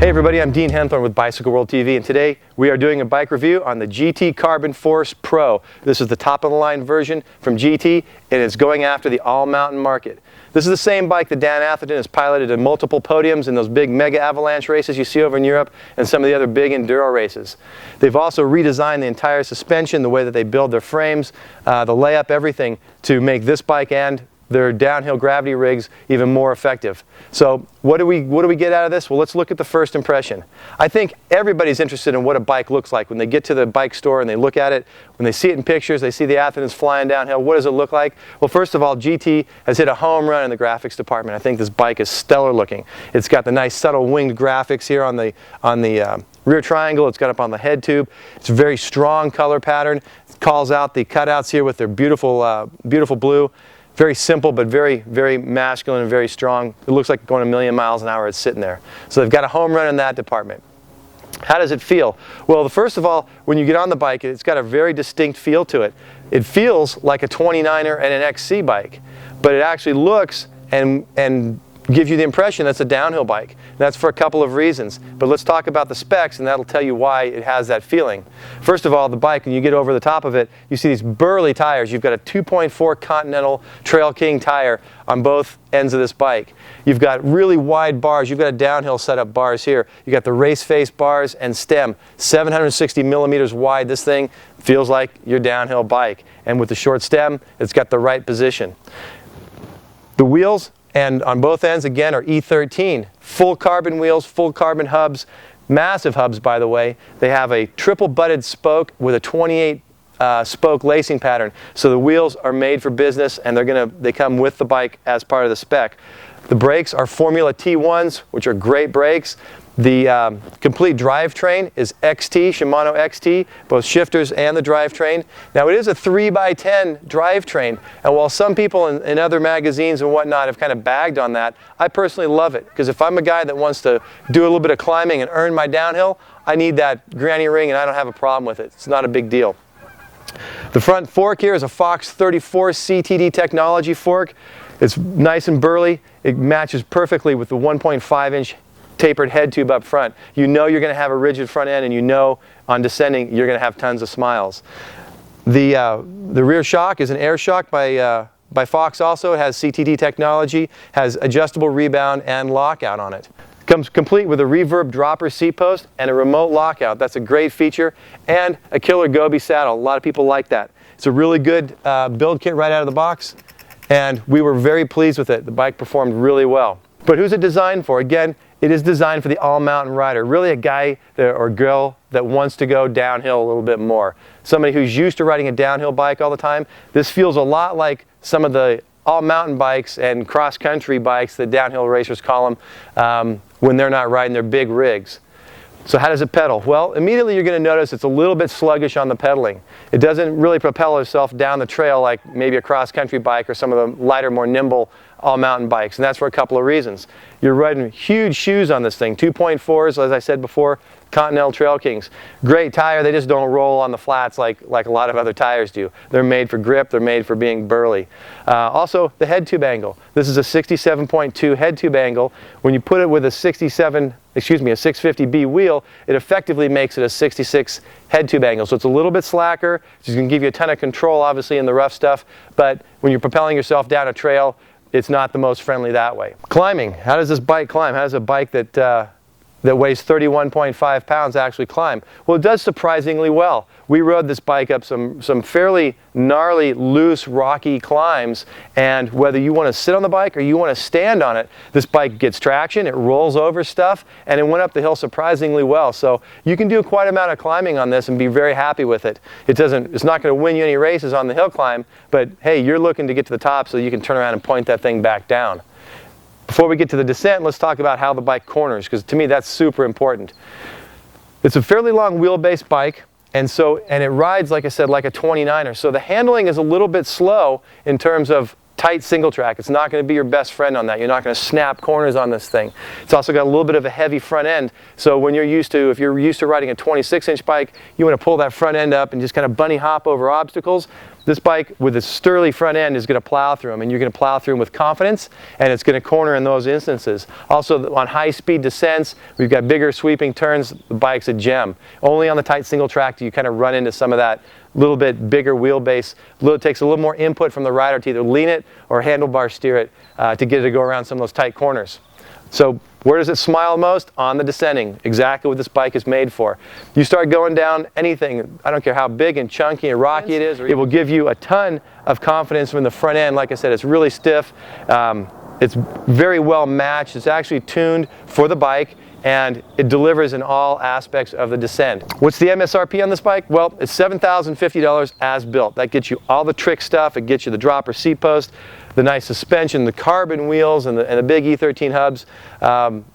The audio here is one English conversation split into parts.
Hey everybody, I'm Dan Atherton with Bicycle World TV, and today we are doing a bike review on the GT Carbon Force Pro. This is the top of the line version from GT, and it's going after the all-mountain market. This is the same bike that Dan Atherton has piloted in multiple podiums in those big mega avalanche races you see over in Europe and some of the other big enduro races. They've also redesigned the entire suspension, the way that they build their frames, the layup, everything to make this bike and their downhill gravity rigs even more effective. So what do we get out of this? Well, let's look at the first impression. I think everybody's interested in what a bike looks like when they get to the bike store and they look at it. When they see it in pictures, they see the Athertons flying downhill. What does it look like? Well, first of all, GT has hit a home run in the graphics department. I think this bike is stellar looking. It's got the nice subtle winged graphics here on the rear triangle. It's got up on the head tube. It's a very strong color pattern. It calls out the cutouts here with their beautiful, beautiful blue. Very simple, but very, very masculine and very strong. It looks like going a million miles an hour. It's sitting there. So they've got a home run in that department. How does it feel? Well, first of all, when you get on the bike, it's got a very distinct feel to it. It feels like a 29er and an XC bike, but it actually looks and gives you the impression that's a downhill bike. That's for a couple of reasons. But let's talk about the specs, and that'll tell you why it has that feeling. First of all, the bike, when you get over the top of it, you see these burly tires. You've got a 2.4 Continental Trail King tire on both ends of this bike. You've got really wide bars. You've got a downhill setup bars here. You've got the race face bars and stem. 760 millimeters wide. This thing feels like your downhill bike. And with the short stem, it's got the right position. The wheels, and on both ends, again, are E13. Full carbon wheels, full carbon hubs, massive hubs, by the way. They have a triple butted spoke with a 28 spoke lacing pattern. So the wheels are made for business, and they come with the bike as part of the spec. The brakes are Formula T1s, which are great brakes. The complete drivetrain is XT, Shimano XT, both shifters and the drivetrain. Now it is a 3x10 drivetrain, and while some people in other magazines and whatnot have kind of bagged on that, I personally love it, because if I'm a guy that wants to do a little bit of climbing and earn my downhill, I need that granny ring and I don't have a problem with it. It's not a big deal. The front fork here is a Fox 34 CTD technology fork. It's nice and burly. It matches perfectly with the 1.5-inch tapered head tube up front. You know you're going to have a rigid front end, and you know on descending you're going to have tons of smiles. The rear shock is an air shock by Fox also. It has CTD technology, has adjustable rebound and lockout on it. Comes complete with a reverb dropper seat post and a remote lockout. That's a great feature, and a killer Gobi saddle. A lot of people like that. It's a really good build kit right out of the box, and we were very pleased with it. The bike performed really well. But who's it designed for? Again, it is designed for the all-mountain rider, really a guy or girl that wants to go downhill a little bit more. Somebody who's used to riding a downhill bike all the time. This feels a lot like some of the all-mountain bikes and cross-country bikes that downhill racers call them when they're not riding their big rigs. So how does it pedal? Well, immediately you're going to notice it's a little bit sluggish on the pedaling. It doesn't really propel itself down the trail like maybe a cross-country bike or some of the lighter, more nimble all-mountain bikes, and that's for a couple of reasons. You're riding huge shoes on this thing, 2.4s, as I said before, Continental Trail Kings. Great tire, they just don't roll on the flats like a lot of other tires do. They're made for grip, they're made for being burly. Also, the head tube angle. This is a 67.2 head tube angle. When you put it with a 650B wheel, it effectively makes it a 66 head tube angle. So it's a little bit slacker, it's going to give you a ton of control, obviously, in the rough stuff, but when you're propelling yourself down a trail, it's not the most friendly that way. Climbing. How does this bike climb? How does a bike that weighs 31.5 pounds actually climb? Well, it does surprisingly well. We rode this bike up some fairly gnarly, loose, rocky climbs, and whether you want to sit on the bike or you want to stand on it, this bike gets traction, it rolls over stuff, and it went up the hill surprisingly well. So you can do quite an amount of climbing on this and be very happy with it. It's not going to win you any races on the hill climb, but hey, you're looking to get to the top so you can turn around and point that thing back down. Before we get to the descent, let's talk about how the bike corners, because to me that's super important. It's a fairly long wheelbase bike, and it rides, like I said, like a 29er. So the handling is a little bit slow in terms of tight single track. It's not going to be your best friend on that. You're not going to snap corners on this thing. It's also got a little bit of a heavy front end. So when you're used to, if you're used to riding a 26-inch bike, you want to pull that front end up and just kind of bunny hop over obstacles. This bike with a sturdy front end is going to plow through them, and you're going to plow through them with confidence, and it's going to corner in those instances. Also, on high-speed descents, we've got bigger sweeping turns. The bike's a gem. Only on the tight single track do you kind of run into some of that little bit bigger wheelbase. It takes a little more input from the rider to either lean it or handlebar steer it to get it to go around some of those tight corners. So where does it smile most? On the descending. Exactly what this bike is made for. You start going down anything, I don't care how big and chunky and rocky it is, it will give you a ton of confidence from the front end. Like I said, it's really stiff. It's very well matched. It's actually tuned for the bike, and it delivers in all aspects of the descent. What's the MSRP on this bike? Well, it's $7,050 as built. That gets you all the trick stuff. It gets you the dropper seat post, the nice suspension, the carbon wheels, and the big E13 hubs,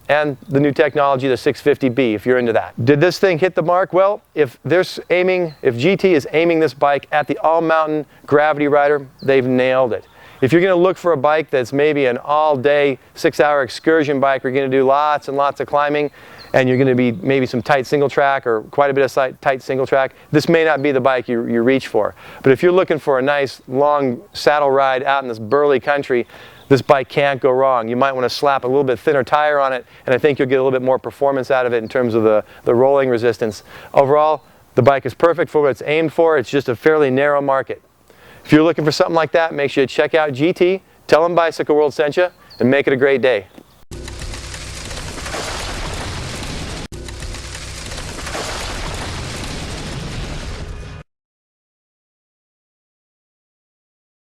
and the new technology, the 650B, if you're into that. Did this thing hit the mark? Well, if GT is aiming this bike at the all-mountain gravity rider, they've nailed it. If you're going to look for a bike that's maybe an all-day 6-hour excursion bike, where you're going to do lots and lots of climbing, and you're going to be maybe some tight single track or quite a bit of tight single track, this may not be the bike you reach for. But if you're looking for a nice long saddle ride out in this burly country, this bike can't go wrong. You might want to slap a little bit thinner tire on it, and I think you'll get a little bit more performance out of it in terms of the rolling resistance. Overall, the bike is perfect for what it's aimed for. It's just a fairly narrow market. If you're looking for something like that, make sure you check out GT, tell them Bicycle World sent you, and make it a great day.